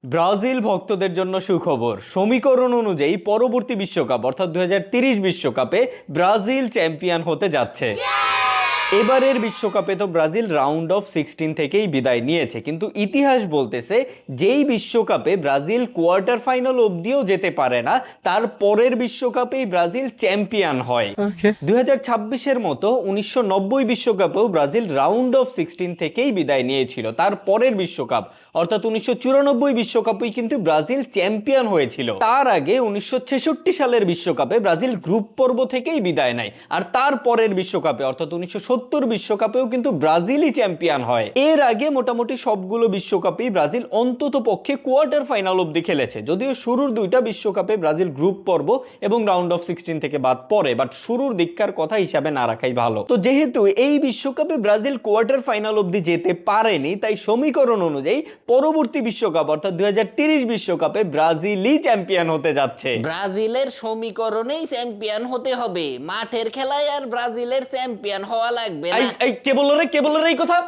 Brazil ভক্তদের জন্য সুখবর। সমীকরণ অনুযায়ী পরবর্তী বিশ্বকাপ অর্থাৎ 2030 বিশ্বকাপে ব্রাজিল চ্যাম্পিয়ন হতে যাচ্ছে। এবারের বিশ্বকাপে তো ব্রাজিল রাউন্ড অফ 16 থেকেই বিদায় নিয়েছে, কিন্তু ইতিহাস বলতেছে যেই বিশ্বকাপে ব্রাজিল কোয়ার্টার ফাইনাল অবধিও যেতে পারে না, তার পরের বিশ্বকাপেই ব্রাজিল চ্যাম্পিয়ন হয়। 2026-এর মতো 1990 বিশ্বকাপেও ব্রাজিল রাউন্ড অফ 16 থেকেই বিদায় নিয়েছিল। তার পরের বিশ্বকাপ অর্থাৎ 1994 বিশ্বকাপেই কিন্তু ব্রাজিল চ্যাম্পিয়ন হয়েছিল। তার আগে 1966 সালের বিশ্বকাপে ব্রাজিল গ্রুপ পর্ব থেকেই বিদায় নেয়, আর তার পরের বিশ্বকাপে অর্থাৎ 1970 বিশ্বকাপেও কিন্তু ব্রাজিলই চ্যাম্পিয়ন হয়। এর আগে মোটামুটি সবগুলো বিশ্বকাপেই ব্রাজিল অন্তত পক্ষে কোয়ার্টার ফাইনাল অবধি খেলেছে, যদিও শুরুর দুইটা বিশ্বকাপে ব্রাজিল গ্রুপ পর্ব এবং রাউন্ড অফ 16 থেকে বাদ পড়ে, বাট শুরুর দিককার কথা হিসাবে না রাখাই ভালো। তো যেহেতু এই বিশ্বকাপে ব্রাজিল কোয়ার্টার ফাইনাল অবধি যেতে পারেনি, তাই সমীকরণ অনুযায়ী পরবর্তী বিশ্বকাপ অর্থাৎ 2030 বিশ্বকাপে ব্রাজিলই চ্যাম্পিয়ন হতে যাচ্ছে। ব্রাজিলের সমীকরণেই চ্যাম্পিয়ন হতে হবে, মাঠের খেলায় আর ব্রাজিলের চ্যাম্পিয়ন হওয়া লাগবে না। কে বললো রে এই কথা?